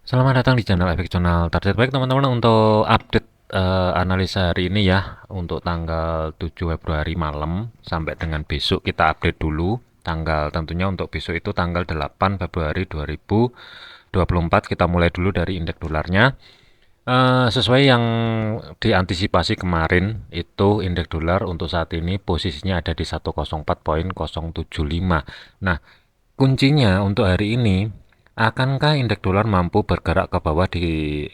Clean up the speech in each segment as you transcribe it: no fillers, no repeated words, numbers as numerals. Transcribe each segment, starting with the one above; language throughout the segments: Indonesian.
Selamat datang di channel Efeksional Target. Baik teman-teman, untuk update analisa hari ini ya, untuk tanggal 7 Februari malam sampai dengan besok kita update dulu. Tanggal tentunya untuk besok itu tanggal 8 Februari 2024, kita mulai dulu dari indeks dolarnya. Sesuai yang diantisipasi kemarin, itu indeks dolar untuk saat ini posisinya ada di 104,075. Nah, kuncinya untuk hari ini, akankah indeks dolar mampu bergerak ke bawah di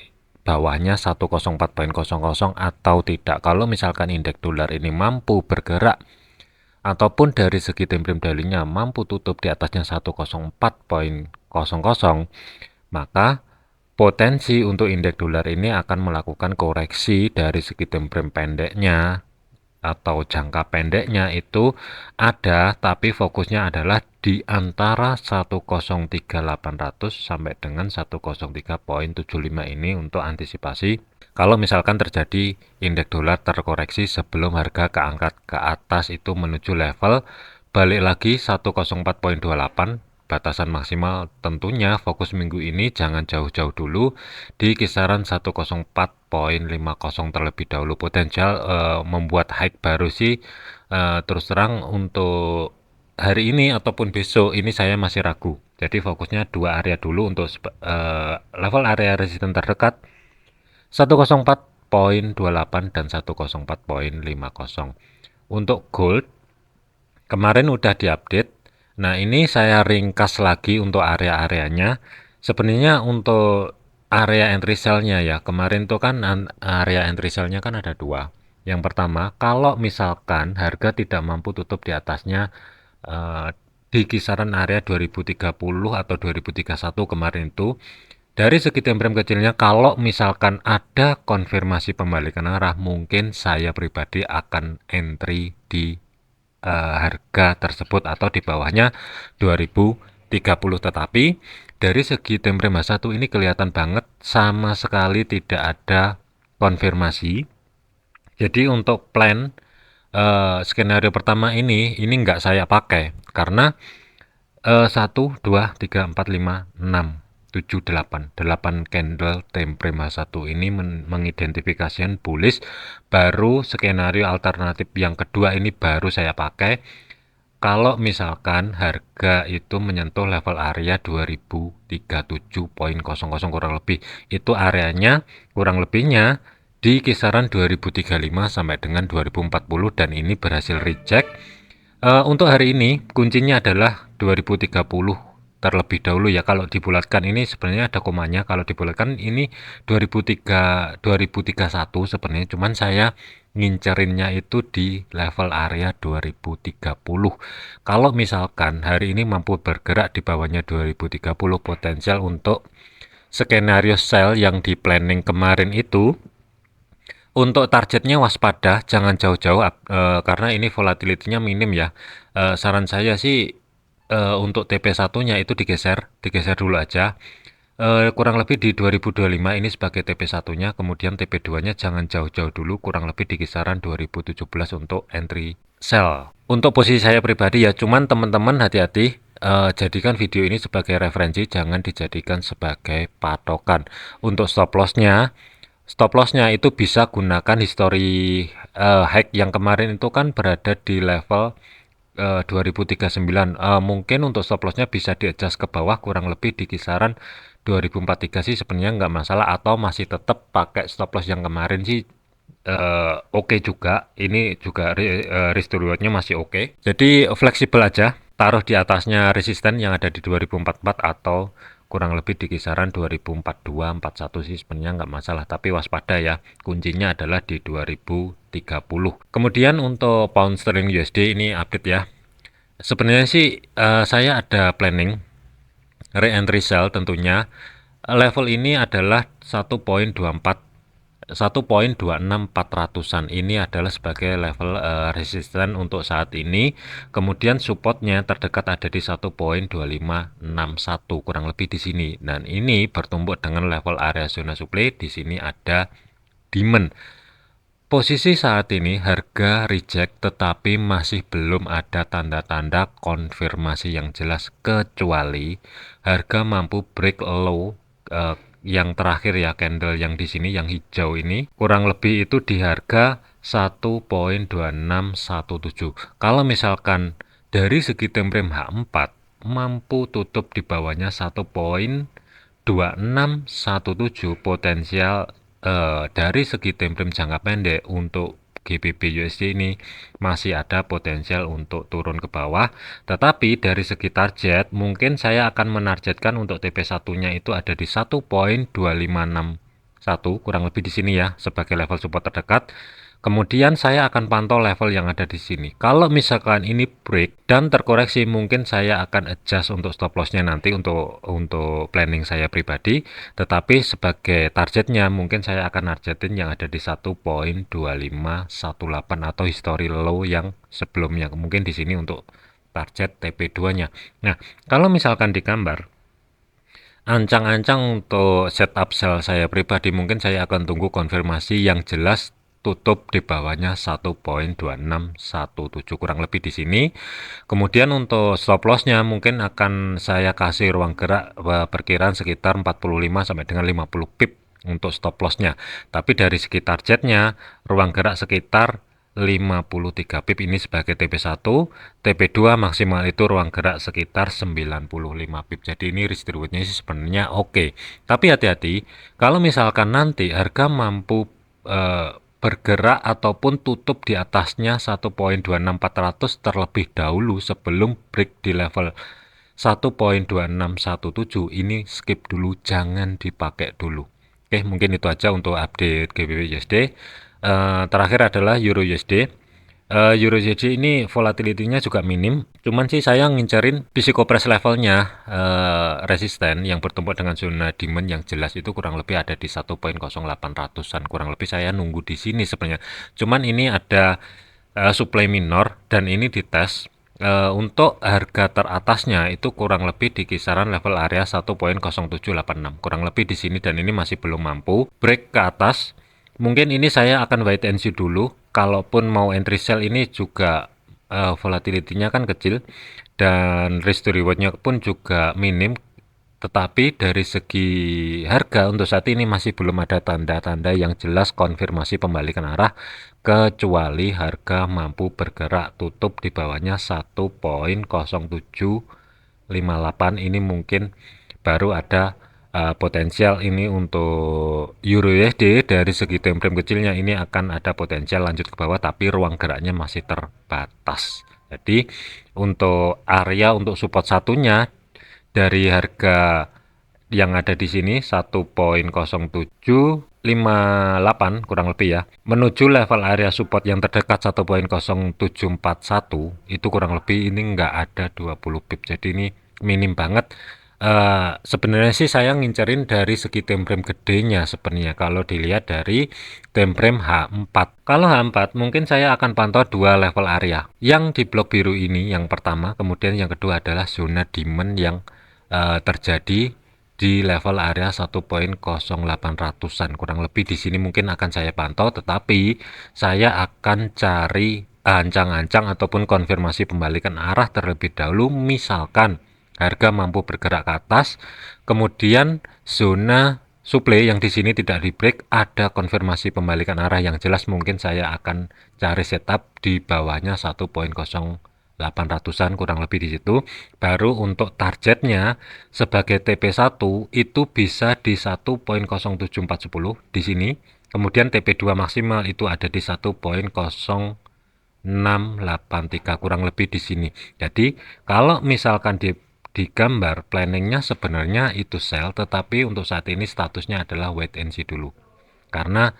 bawahnya 104,000 atau tidak? Kalau misalkan indeks dolar ini mampu bergerak ataupun dari segi time frame daily-nya mampu tutup di atasnya 104,000, maka potensi untuk indeks dolar ini akan melakukan koreksi dari segi time frame pendeknya atau jangka pendeknya itu ada, tapi fokusnya adalah di antara 103.800 sampai dengan 103,75 ini untuk antisipasi kalau misalkan terjadi indeks dolar terkoreksi sebelum harga keangkat ke atas itu menuju level balik lagi 104,28. Batasan maksimal tentunya fokus minggu ini jangan jauh-jauh dulu di kisaran 104,50 terlebih dahulu. Potensial membuat high baru sih, terus terang untuk hari ini ataupun besok ini saya masih ragu. Jadi fokusnya dua area dulu untuk level area resisten terdekat 104,28 dan 104,50. Untuk gold kemarin udah diupdate. Nah, ini saya ringkas lagi untuk area-areanya. Sebenarnya untuk area entry sell-nya ya, kemarin tuh kan area entry sell-nya kan ada dua. Yang pertama, kalau misalkan harga tidak mampu tutup di atasnya eh, di kisaran area 2030 atau 2031 kemarin itu, dari segi time frame kecilnya, kalau misalkan ada konfirmasi pembalikan arah, mungkin saya pribadi akan entry di harga tersebut atau di bawahnya 2030. Tetapi dari segi time frame H1 ini kelihatan banget sama sekali tidak ada konfirmasi. Jadi untuk plan skenario pertama ini nggak saya pakai karena 1, 2, 3, 4, 5, 6, 7, 8 candle time frame H1 ini mengidentifikasikan bullish. Baru skenario alternatif yang kedua ini baru saya pakai kalau misalkan harga itu menyentuh level area 2037,00 kurang lebih. Itu areanya kurang lebihnya di kisaran 2035 sampai dengan 2040 dan ini berhasil reject. Untuk hari ini kuncinya adalah 2030 terlebih dahulu ya. Kalau dibulatkan ini sebenarnya ada komanya. Kalau dibulatkan ini 2003 2031 sebenarnya, cuman saya ngincerinnya itu di level area 2030. Kalau misalkan hari ini mampu bergerak di bawahnya 2030, potensial untuk skenario sell yang di planning kemarin itu untuk targetnya waspada, jangan jauh-jauh karena ini volatility-nya minim ya. Saran saya sih untuk TP1-nya itu digeser dulu aja. Kurang lebih di 2025 ini sebagai TP1-nya, kemudian TP2-nya jangan jauh-jauh dulu, kurang lebih di kisaran 2017 untuk entry sell. Untuk posisi saya pribadi ya, cuman teman-teman hati-hati, jadikan video ini sebagai referensi, jangan dijadikan sebagai patokan. Untuk stop lossnya itu bisa gunakan history hack yang kemarin itu kan berada di level 2039. Mungkin untuk stop lossnya bisa di-adjust ke bawah kurang lebih di kisaran 2043 sih sebenarnya nggak masalah, atau masih tetap pakai stop loss yang kemarin sih oke juga. Ini juga risk to rewardnya masih oke. Jadi fleksibel aja, taruh di atasnya resisten yang ada di 2044 atau kurang lebih di kisaran 2042 41 sih sebenarnya nggak masalah, tapi waspada ya, kuncinya adalah di 2030. Kemudian untuk pound sterling USD ini update ya. Sebenarnya sih saya ada planning re-entry sell tentunya. Level ini adalah 1,24 1,26400-an. Ini adalah sebagai level resisten untuk saat ini. Kemudian supportnya terdekat ada di 1,2561 kurang lebih di sini. Dan ini bertumbuk dengan level area zona supply. Di sini ada demand. Posisi saat ini harga reject, tetapi masih belum ada tanda-tanda konfirmasi yang jelas kecuali harga mampu break low yang terakhir ya, candle yang di sini yang hijau ini kurang lebih itu di harga 1.2617. Kalau misalkan dari segi time frame H4 mampu tutup di bawahnya 1.2617, potensial dari segi time frame jangka pendek untuk GBP USD ini masih ada potensial untuk turun ke bawah. Tetapi dari segi target mungkin saya akan menargetkan untuk TP1-nya itu ada di 1.2561, kurang lebih di sini ya, sebagai level support terdekat. Kemudian saya akan pantau level yang ada di sini. Kalau misalkan ini break dan terkoreksi, mungkin saya akan adjust untuk stop loss-nya nanti untuk planning saya pribadi. Tetapi sebagai targetnya mungkin saya akan targetin yang ada di 1.2518 atau history low yang sebelumnya. Mungkin di sini untuk target TP2-nya. Nah, kalau misalkan di gambar ancang-ancang untuk setup sell saya pribadi, mungkin saya akan tunggu konfirmasi yang jelas tutup di bawahnya 1.2617, kurang lebih di sini. Kemudian untuk stop loss-nya mungkin akan saya kasih ruang gerak perkiraan sekitar 45 sampai dengan 50 pip untuk stop loss-nya. Tapi dari segi targetnya ruang gerak sekitar 53 pip ini sebagai TP1, TP2 maksimal itu ruang gerak sekitar 95 pip. Jadi ini risk reward-nya sih sebenarnya oke. Tapi hati-hati kalau misalkan nanti harga mampu bergerak ataupun tutup di atasnya 1.26400 terlebih dahulu sebelum break di level 1.2617, ini skip dulu, jangan dipakai dulu. Oke, mungkin itu aja untuk update GBP USD. Terakhir adalah Euro USD. Euro USD ini volatility-nya juga minim, cuman sih saya ngincerin psikopress levelnya resisten yang bertumpuk dengan zona demand yang jelas itu kurang lebih ada di 1.0800-an. Kurang lebih saya nunggu di sini sebenarnya. Cuman ini ada supply minor dan ini dites. Untuk harga teratasnya itu kurang lebih di kisaran level area 1.0786, kurang lebih di sini, dan ini masih belum mampu break ke atas. Mungkin ini saya akan wait and see dulu. Kalaupun mau entry sell ini juga volatility-nya kan kecil dan risk to reward-nya pun juga minim. Tetapi dari segi harga untuk saat ini masih belum ada tanda-tanda yang jelas konfirmasi pembalikan arah, kecuali harga mampu bergerak tutup di bawahnya 1.0758. Ini mungkin baru ada potensial ini untuk Euro USD. Dari segi time frame kecilnya ini akan ada potensial lanjut ke bawah, tapi ruang geraknya masih terbatas. Jadi untuk area untuk support satunya dari harga yang ada di sini 1.0758 kurang lebih ya, menuju level area support yang terdekat 1.0741 itu kurang lebih ini nggak ada 20 pip, jadi ini minim banget. Sebenarnya sih saya ngincerin dari segi time frame gedenya sebenarnya kalau dilihat dari time frame H4. Kalau H4 mungkin saya akan pantau dua level area yang di blok biru ini, yang pertama, kemudian yang kedua adalah zona demand yang terjadi di level area 1.0800-an. Kurang lebih di sini mungkin akan saya pantau, tetapi saya akan cari ancang-ancang ataupun konfirmasi pembalikan arah terlebih dahulu. Misalkan harga mampu bergerak ke atas, kemudian zona supply yang di sini tidak di break, ada konfirmasi pembalikan arah yang jelas, mungkin saya akan cari setup di bawahnya 1.0800-an kurang lebih di situ. Baru untuk targetnya sebagai TP1 itu bisa di 1.07410 di sini. Kemudian TP2 maksimal itu ada di 1.0683 kurang lebih di sini. Jadi kalau misalkan di gambar planningnya sebenarnya itu sell, tetapi untuk saat ini statusnya adalah wait and see dulu karena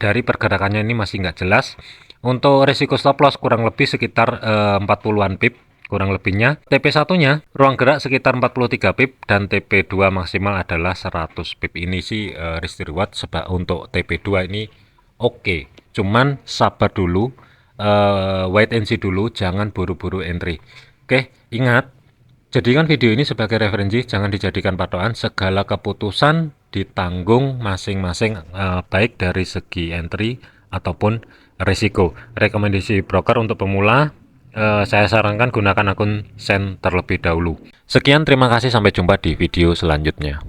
dari pergerakannya ini masih nggak jelas. Untuk risiko stop loss kurang lebih sekitar 40-an pip kurang lebihnya. TP1 nya ruang gerak sekitar 43 pip dan TP2 maksimal adalah 100 pip. Ini sih risk reward sebab untuk TP2 ini oke. Cuman sabar dulu, wait and see dulu, jangan buru-buru entry. Oke, ingat, jadikan video ini sebagai referensi, jangan dijadikan patokan. Segala keputusan ditanggung masing-masing, baik dari segi entry ataupun risiko. Rekomendasi broker untuk pemula, saya sarankan gunakan akun Sen terlebih dahulu. Sekian, terima kasih, sampai jumpa di video selanjutnya.